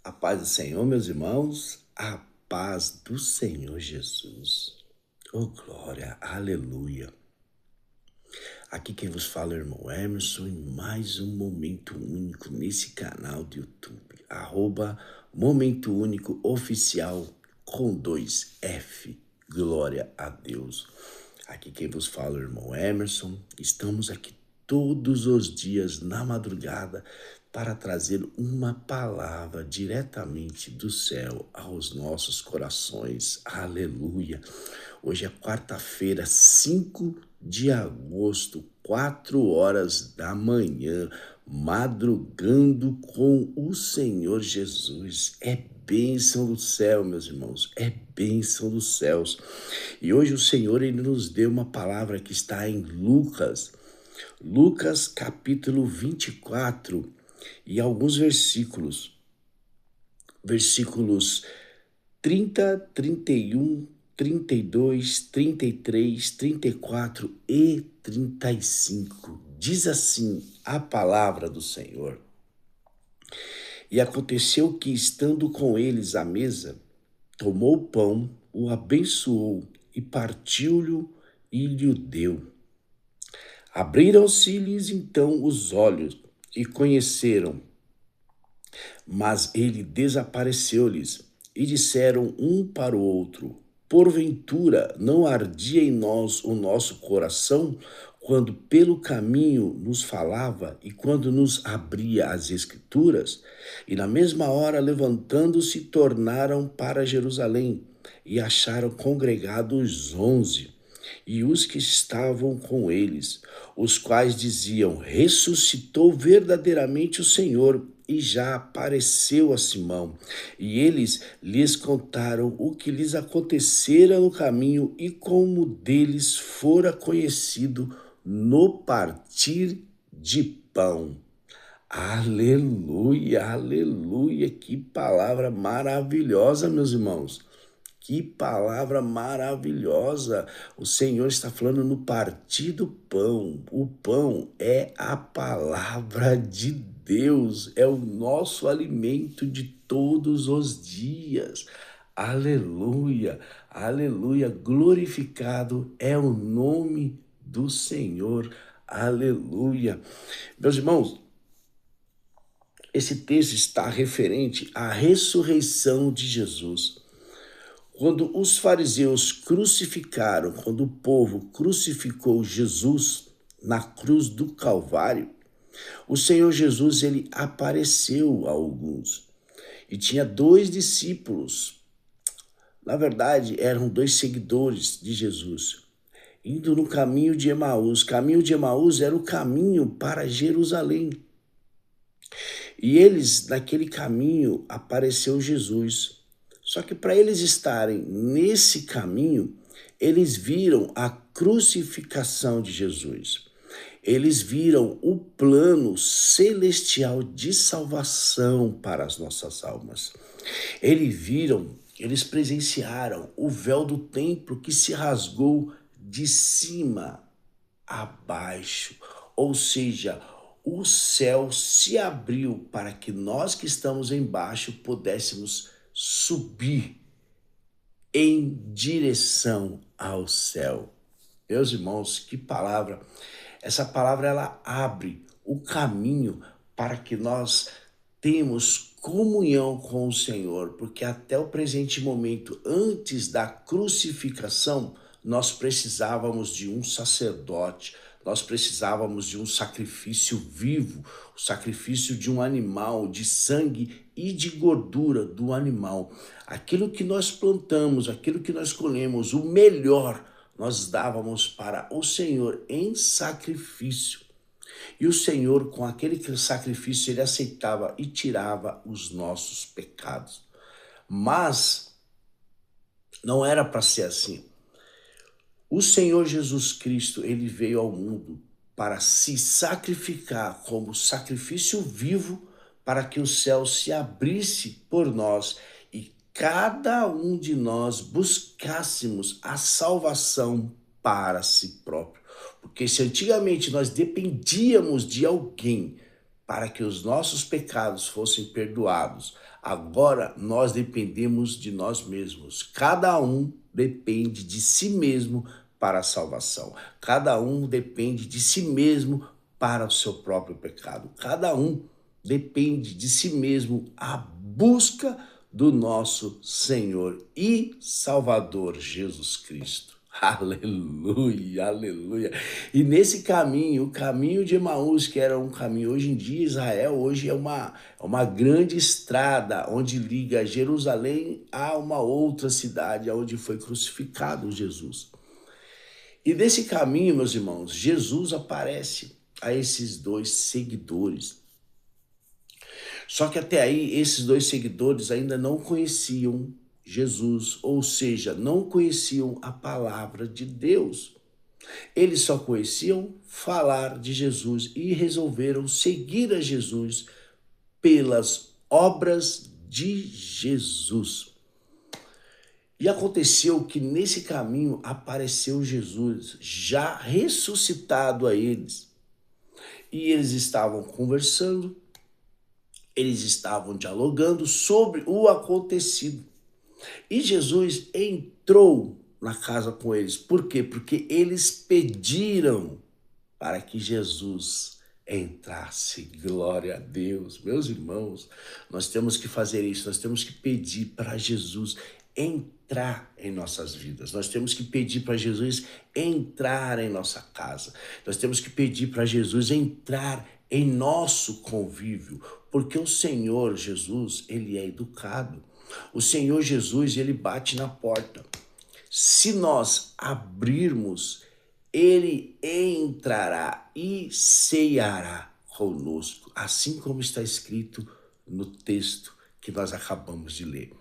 A paz do Senhor, meus irmãos, a paz do Senhor Jesus. Oh, glória, aleluia. Aqui quem vos fala é o irmão Emerson em mais um Momento Único nesse canal do YouTube. Momento Único Oficial com 2F. Glória a Deus. Aqui quem vos fala é o irmão Emerson. Estamos aqui todos os dias na madrugada para trazer uma palavra diretamente do céu aos nossos corações. Aleluia! Hoje é quarta-feira, 5 de agosto, 4 horas da manhã, madrugando com o Senhor Jesus. É bênção do céu, meus irmãos, é bênção dos céus. E hoje o Senhor ele nos deu uma palavra que está em Lucas capítulo 24, e alguns versículos 30, 31, 32, 33, 34 e 35. Diz assim a palavra do Senhor. E aconteceu que, estando com eles à mesa, tomou o pão, o abençoou e partiu-lhe e lhe deu. Abriram-se-lhes então os olhos e conheceram, mas ele desapareceu-lhes, e disseram um para o outro: porventura não ardia em nós o nosso coração, quando pelo caminho nos falava e quando nos abria as Escrituras? E na mesma hora, levantando-se, tornaram para Jerusalém, e acharam congregados 11, e os que estavam com eles, os quais diziam: ressuscitou verdadeiramente o Senhor, e já apareceu a Simão. E eles lhes contaram o que lhes acontecera no caminho e como deles fora conhecido no partir de pão. Aleluia, aleluia, que palavra maravilhosa, meus irmãos. Que palavra maravilhosa! O Senhor está falando no partir do pão. O pão é a palavra de Deus, é o nosso alimento de todos os dias. Aleluia, aleluia, glorificado é o nome do Senhor. Aleluia. Meus irmãos, esse texto está referente à ressurreição de Jesus. Quando os fariseus crucificaram, quando o povo crucificou Jesus na cruz do Calvário, o Senhor Jesus ele apareceu a alguns e tinha 2 discípulos. Na verdade, eram 2 seguidores de Jesus, indo no caminho de Emaús. O caminho de Emaús era o caminho para Jerusalém. E eles, naquele caminho, apareceu Jesus. Só que para eles estarem nesse caminho, eles viram a crucificação de Jesus. Eles viram o plano celestial de salvação para as nossas almas. Eles presenciaram o véu do templo que se rasgou de cima a baixo, ou seja, o céu se abriu para que nós que estamos embaixo pudéssemos subir em direção ao céu. Meus irmãos, que palavra! Essa palavra ela abre o caminho para que nós tenhamos comunhão com o Senhor, porque até o presente momento, antes da crucificação, nós precisávamos de um sacerdote, nós precisávamos de um sacrifício vivo, o sacrifício de um animal, de sangue e de gordura do animal. Aquilo que nós plantamos, aquilo que nós colhemos, o melhor, nós dávamos para o Senhor em sacrifício. E o Senhor, com aquele sacrifício, ele aceitava e tirava os nossos pecados. Mas não era para ser assim. O Senhor Jesus Cristo, ele veio ao mundo para se sacrificar como sacrifício vivo para que o céu se abrisse por nós e cada um de nós buscássemos a salvação para si próprio. Porque se antigamente nós dependíamos de alguém para que os nossos pecados fossem perdoados. Agora nós dependemos de nós mesmos. Cada um depende de si mesmo para a salvação. Cada um depende de si mesmo para o seu próprio pecado. Cada um depende de si mesmo à busca do nosso Senhor e Salvador Jesus Cristo. Aleluia, aleluia. E nesse caminho, o caminho de Emaús, que era um caminho, hoje em dia Israel, hoje é uma grande estrada onde liga Jerusalém a uma outra cidade, onde foi crucificado Jesus. E nesse caminho, meus irmãos, Jesus aparece a esses dois seguidores. Só que até aí, esses dois seguidores ainda não conheciam Jesus, ou seja, não conheciam a palavra de Deus. Eles só conheciam falar de Jesus e resolveram seguir a Jesus pelas obras de Jesus. E aconteceu que nesse caminho apareceu Jesus, já ressuscitado a eles. E eles estavam conversando, eles estavam dialogando sobre o acontecido. E Jesus entrou na casa com eles. Por quê? Porque eles pediram para que Jesus entrasse. Glória a Deus. Meus irmãos, nós temos que fazer isso. Nós temos que pedir para Jesus entrar em nossas vidas. Nós temos que pedir para Jesus entrar em nossa casa. Nós temos que pedir para Jesus entrar em nosso convívio, porque o Senhor Jesus, ele é educado. O Senhor Jesus, ele bate na porta. Se nós abrirmos, ele entrará e ceará conosco, assim como está escrito no texto que nós acabamos de ler.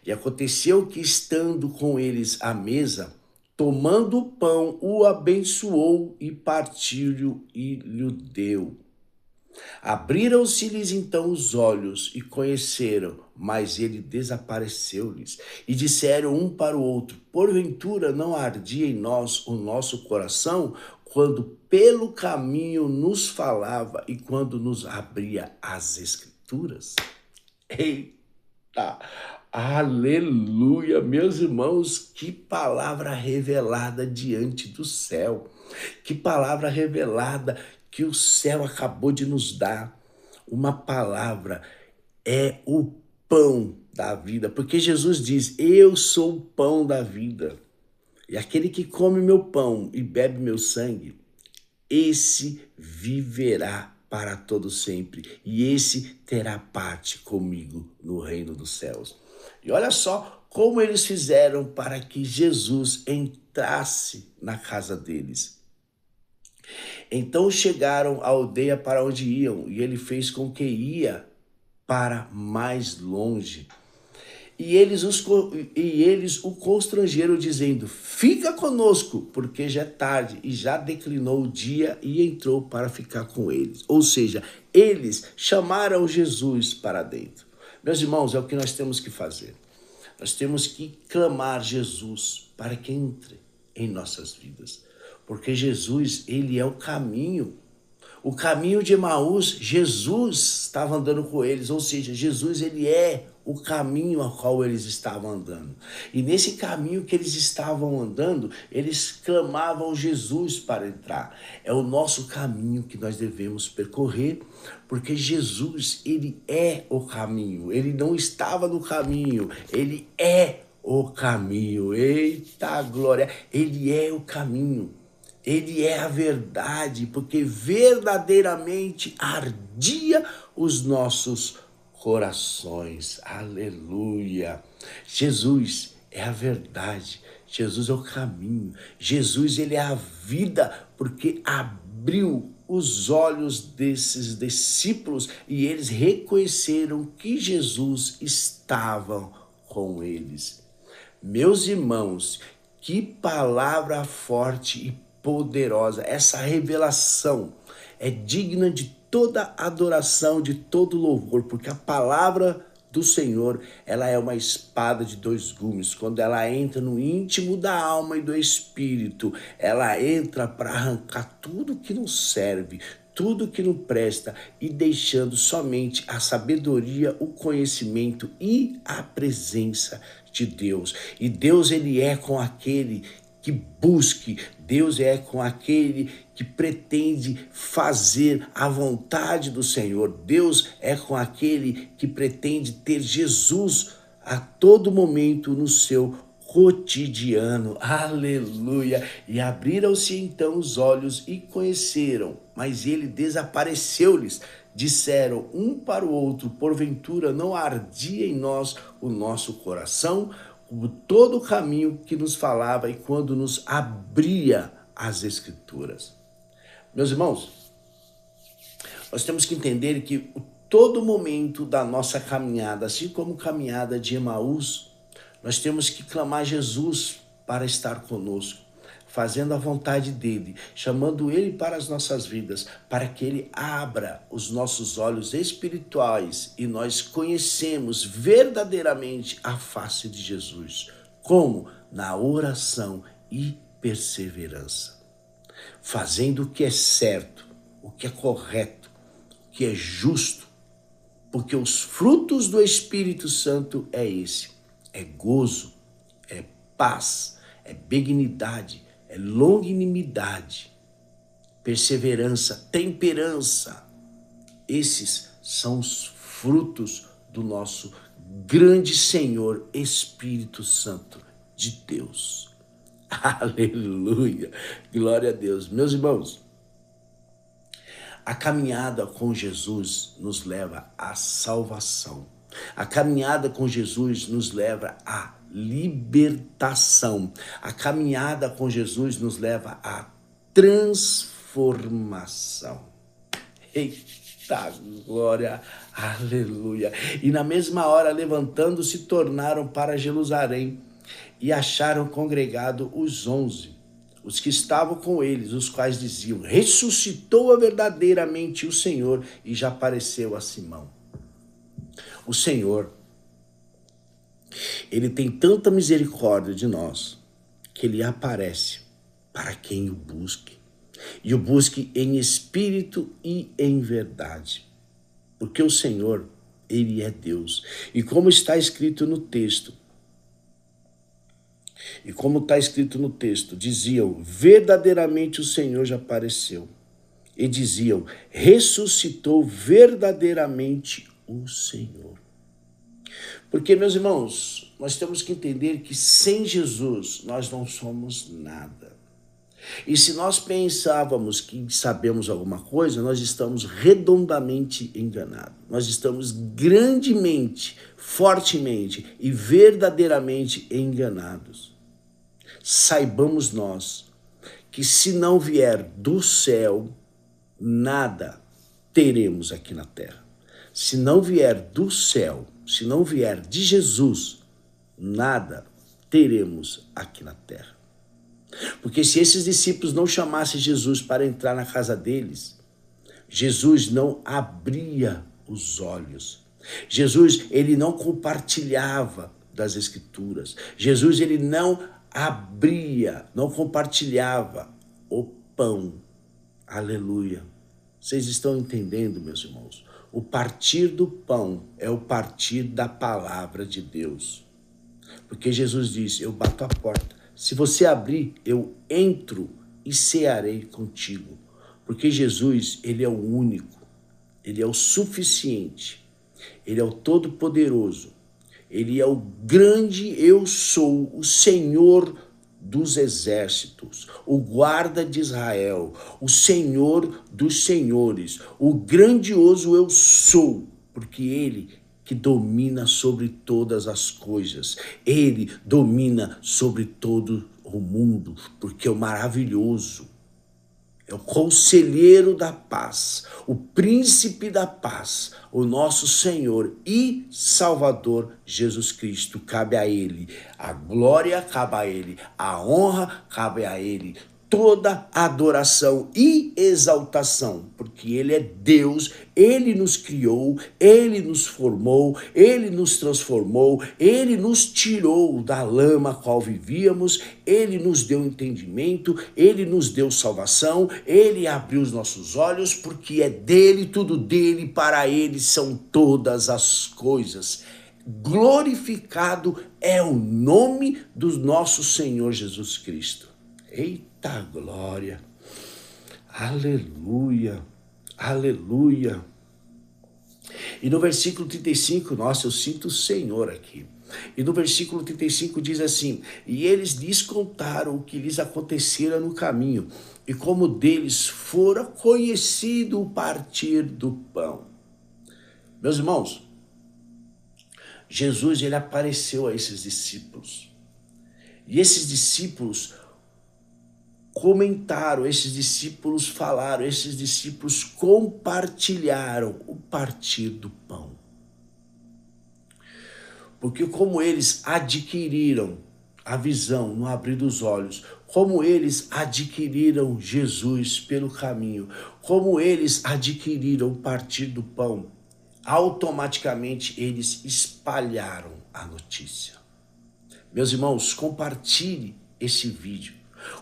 E aconteceu que, estando com eles à mesa, tomando o pão, o abençoou e partiu e lhe deu. Abriram-se-lhes então os olhos e conheceram, mas ele desapareceu-lhes. E disseram um para o outro: porventura não ardia em nós o nosso coração, quando pelo caminho nos falava e quando nos abria as Escrituras? Eita! Aleluia! Meus irmãos, que palavra revelada diante do céu! Que palavra revelada que o céu acabou de nos dar. Uma palavra é o pão da vida, porque Jesus diz: eu sou o pão da vida. E aquele que come meu pão e bebe meu sangue, esse viverá para todo sempre, e esse terá parte comigo no reino dos céus. E olha só como eles fizeram para que Jesus entrasse na casa deles. Então chegaram à aldeia para onde iam, e ele fez com que ia para mais longe. E eles o constrangeram, dizendo: fica conosco, porque já é tarde, e já declinou o dia, e entrou para ficar com eles. Ou seja, eles chamaram Jesus para dentro. Meus irmãos, é o que nós temos que fazer. Nós temos que clamar Jesus para que entre em nossas vidas. Porque Jesus, ele é o caminho. O caminho de Emaús, Jesus estava andando com eles, ou seja, Jesus, ele é o caminho ao qual eles estavam andando. E nesse caminho que eles estavam andando, eles clamavam Jesus para entrar. É o nosso caminho que nós devemos percorrer, porque Jesus, ele é o caminho. Ele não estava no caminho, ele é o caminho. Eita glória! Ele é o caminho. Ele é a verdade, porque verdadeiramente ardia os nossos corações. Aleluia! Jesus é a verdade, Jesus é o caminho, Jesus, ele é a vida, porque abriu os olhos desses discípulos e eles reconheceram que Jesus estava com eles. Meus irmãos, que palavra forte e poderosa. Essa revelação é digna de toda adoração, de todo louvor, porque a palavra do Senhor, ela é uma espada de dois gumes. Quando ela entra no íntimo da alma e do espírito, ela entra para arrancar tudo que não serve, tudo que não presta e deixando somente a sabedoria, o conhecimento e a presença de Deus. E Deus, ele é com aquele que busque, Deus é com aquele que pretende fazer a vontade do Senhor. Deus é com aquele que pretende ter Jesus a todo momento no seu cotidiano. Aleluia! E abriram-se então os olhos e conheceram, mas ele desapareceu-lhes. Disseram um para o outro: porventura não ardia em nós o nosso coração, como todo o caminho que nos falava e quando nos abria as Escrituras. Meus irmãos, nós temos que entender que todo momento da nossa caminhada, assim como a caminhada de Emaús, nós temos que clamar a Jesus para estar conosco, fazendo a vontade dele, chamando ele para as nossas vidas, para que ele abra os nossos olhos espirituais e nós conhecemos verdadeiramente a face de Jesus. Como? Na oração e perseverança. Fazendo o que é certo, o que é correto, o que é justo, porque os frutos do Espírito Santo é esse. É gozo, é paz, é benignidade, é longanimidade, perseverança, temperança. Esses são os frutos do nosso grande Senhor Espírito Santo de Deus. Aleluia! Glória a Deus. Meus irmãos, a caminhada com Jesus nos leva à salvação. A caminhada com Jesus nos leva à libertação. A caminhada com Jesus nos leva à transformação. Eita glória, aleluia. E na mesma hora, levantando-se, tornaram para Jerusalém e acharam congregado os 11, os que estavam com eles, os quais diziam: ressuscitou verdadeiramente o Senhor e já apareceu a Simão. O Senhor, ele tem tanta misericórdia de nós, que ele aparece para quem o busque. E o busque em espírito e em verdade. Porque o Senhor, ele é Deus. E como está escrito no texto, diziam: verdadeiramente o Senhor já apareceu. E diziam: ressuscitou verdadeiramente o Senhor. Porque, meus irmãos, nós temos que entender que sem Jesus nós não somos nada. E se nós pensávamos que sabemos alguma coisa, nós estamos redondamente enganados. Nós estamos grandemente, fortemente e verdadeiramente enganados. Saibamos nós que se não vier do céu, nada teremos aqui na terra. Se não vier do céu, se não vier de Jesus, nada teremos aqui na terra. Porque se esses discípulos não chamassem Jesus para entrar na casa deles, Jesus não abria os olhos. Jesus, ele não compartilhava das Escrituras. Jesus, ele não abria, não compartilhava o pão. Aleluia. Vocês estão entendendo, meus irmãos? O partir do pão é o partir da palavra de Deus. Porque Jesus disse: eu bato a porta. Se você abrir, eu entro e cearei contigo. Porque Jesus, ele é o único, ele é o suficiente, ele é o todo-poderoso, ele é o grande eu sou, o Senhor dos exércitos, o guarda de Israel, o Senhor dos senhores, o grandioso eu sou, porque ele que domina sobre todas as coisas, ele domina sobre todo o mundo, porque é o maravilhoso, é o conselheiro da paz, o príncipe da paz, o nosso Senhor e Salvador Jesus Cristo. Cabe a ele, a glória cabe a ele, a honra cabe a ele, toda adoração e exaltação, porque Ele é Deus, Ele nos criou, Ele nos formou, Ele nos transformou, Ele nos tirou da lama a qual vivíamos, Ele nos deu entendimento, Ele nos deu salvação, Ele abriu os nossos olhos, porque é dele, tudo dele, para Ele são todas as coisas. Glorificado é o nome do nosso Senhor Jesus Cristo. Eita glória, aleluia, aleluia. E no versículo 35, nossa, eu sinto o Senhor aqui. E no versículo 35 diz assim: e eles lhes contaram o que lhes acontecera no caminho, e como deles fora conhecido o partir do pão. Meus irmãos, Jesus, ele apareceu a esses discípulos. E esses discípulos comentaram, esses discípulos falaram, esses discípulos compartilharam o partir do pão. Porque como eles adquiriram a visão no abrir dos olhos, como eles adquiriram Jesus pelo caminho, como eles adquiriram o partir do pão, automaticamente eles espalharam a notícia. Meus irmãos, compartilhe esse vídeo,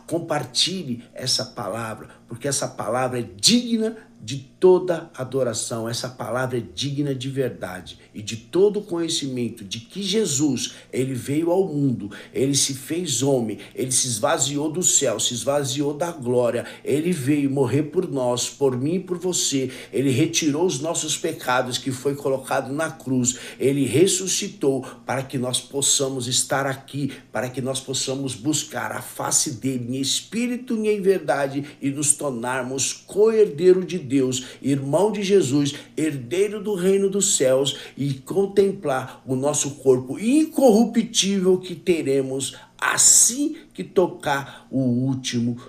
compartilhe essa palavra, porque essa palavra é digna de toda adoração, essa palavra é digna de verdade e de todo conhecimento de que Jesus, ele veio ao mundo, ele se fez homem, ele se esvaziou do céu, se esvaziou da glória, ele veio morrer por nós, por mim e por você, ele retirou os nossos pecados que foi colocado na cruz, ele ressuscitou para que nós possamos estar aqui, para que nós possamos buscar a face dele em espírito e em verdade e nos tornarmos co-herdeiro de Deus, irmão de Jesus, herdeiro do reino dos céus e contemplar o nosso corpo incorruptível que teremos assim que tocar o último,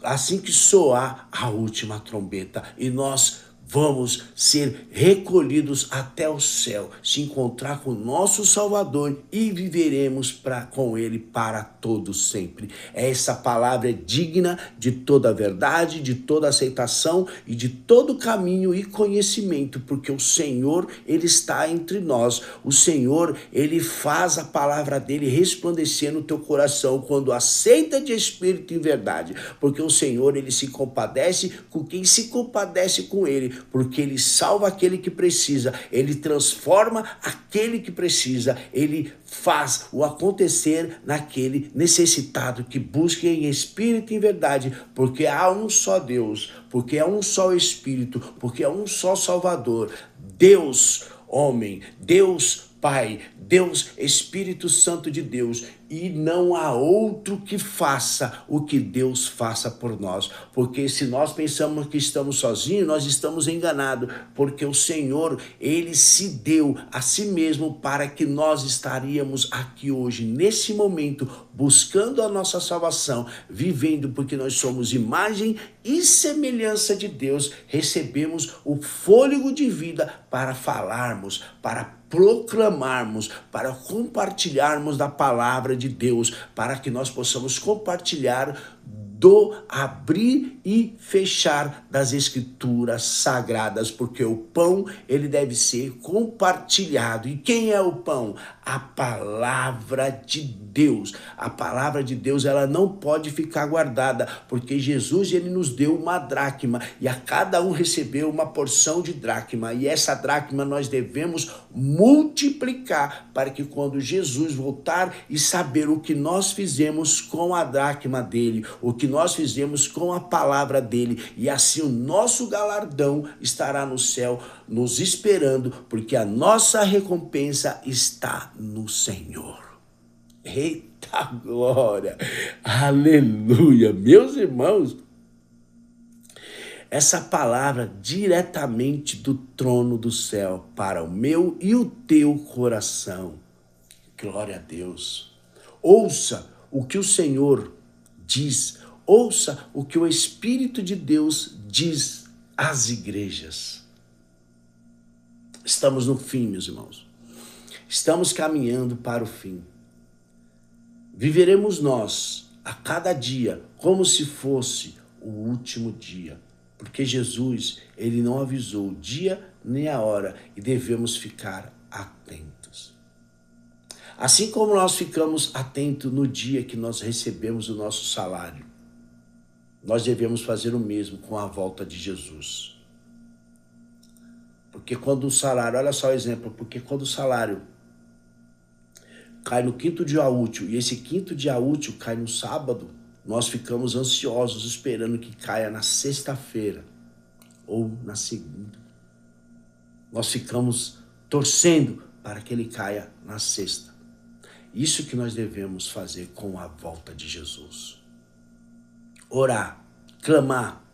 assim que soar a última trombeta e nós vamos ser recolhidos até o céu, se encontrar com o nosso Salvador e viveremos com Ele para todo sempre. Essa palavra é digna de toda verdade, de toda aceitação e de todo caminho e conhecimento, porque o Senhor, Ele está entre nós. O Senhor, Ele faz a palavra dEle resplandecer no teu coração quando aceita de espírito e verdade, porque o Senhor, Ele se compadece com quem se compadece com Ele, porque Ele salva aquele que precisa, Ele transforma aquele que precisa, Ele faz o acontecer naquele necessitado que busca em espírito e em verdade, porque há um só Deus, porque há um só Espírito, porque há um só Salvador, Deus homem, Deus Pai, Deus Espírito Santo de Deus, e não há outro que faça o que Deus faça por nós, porque se nós pensamos que estamos sozinhos, nós estamos enganados, porque o Senhor, Ele se deu a si mesmo para que nós estaríamos aqui hoje, nesse momento, buscando a nossa salvação, vivendo, porque nós somos imagem e semelhança de Deus, recebemos o fôlego de vida para falarmos, para proclamarmos, para compartilharmos da palavra de Deus, para que nós possamos compartilhar do abrir e fechar das escrituras sagradas, porque o pão, ele deve ser compartilhado. E quem é o pão? A palavra de Deus. A palavra de Deus, ela não pode ficar guardada, porque Jesus, ele nos deu uma dracma, e a cada um recebeu uma porção de dracma, e essa dracma nós devemos multiplicar, para que quando Jesus voltar e saber o que nós fizemos com a dracma dele, o que nós fizemos com a palavra dele, e assim o nosso galardão estará no céu nos esperando, porque a nossa recompensa está no Senhor. Eita glória, aleluia, meus irmãos, essa palavra diretamente do trono do céu para o meu e o teu coração. Glória a Deus. Ouça o que o Senhor diz, ouça o que o Espírito de Deus diz às igrejas. Estamos no fim, meus irmãos. Estamos caminhando para o fim. Viveremos nós a cada dia, como se fosse o último dia. Porque Jesus, ele não avisou o dia nem a hora e devemos ficar atentos. Assim como nós ficamos atentos no dia que nós recebemos o nosso salário, nós devemos fazer o mesmo com a volta de Jesus. Porque quando o salário, olha só o exemplo, porque quando o salário cai no 5º dia útil e esse 5º dia útil cai no sábado, nós ficamos ansiosos esperando que caia na sexta-feira ou na segunda. Nós ficamos torcendo para que ele caia na sexta. Isso que nós devemos fazer com a volta de Jesus. Orar, clamar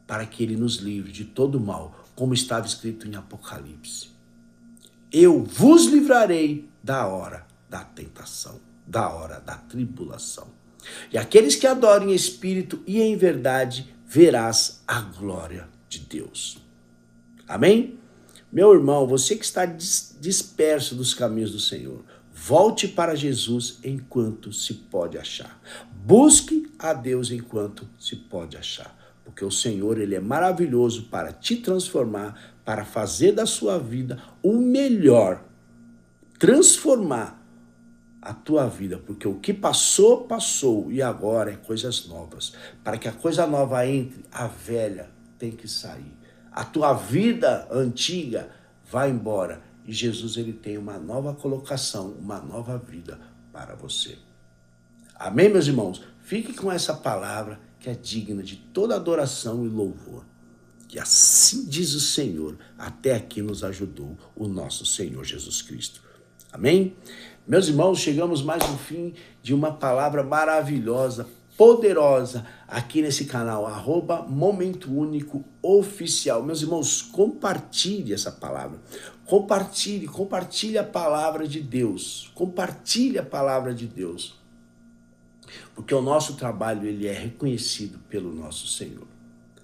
para que ele nos livre de todo mal, como estava escrito em Apocalipse. Eu vos livrarei da hora da tentação, da hora da tribulação. E aqueles que adorem em espírito e em verdade, verás a glória de Deus. Amém? Meu irmão, você que está disperso dos caminhos do Senhor, volte para Jesus enquanto se pode achar. Busque a Deus enquanto se pode achar. Porque o Senhor, ele é maravilhoso para te transformar, para fazer da sua vida o melhor. Transformar a tua vida, porque o que passou, passou, e agora é coisas novas. Para que a coisa nova entre, a velha tem que sair. A tua vida antiga vai embora. E Jesus, ele tem uma nova colocação, uma nova vida para você. Amém, meus irmãos? Fique com essa palavra que é digna de toda adoração e louvor. Que assim diz o Senhor, até aqui nos ajudou o nosso Senhor Jesus Cristo. Amém? Meus irmãos, chegamos mais no fim de uma palavra maravilhosa, poderosa, aqui nesse canal, @Momento Único Oficial. Meus irmãos, compartilhe essa palavra. Compartilhe a palavra de Deus. Compartilhe a palavra de Deus. Porque o nosso trabalho, ele é reconhecido pelo nosso Senhor.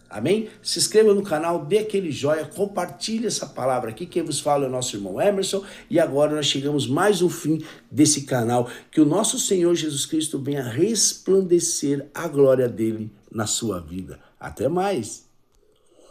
Amém? Se inscreva no canal, dê aquele joinha, compartilhe essa palavra aqui. Quem vos fala é o nosso irmão Emerson. E agora nós chegamos mais no fim desse canal. Que o nosso Senhor Jesus Cristo venha resplandecer a glória dele na sua vida. Até mais!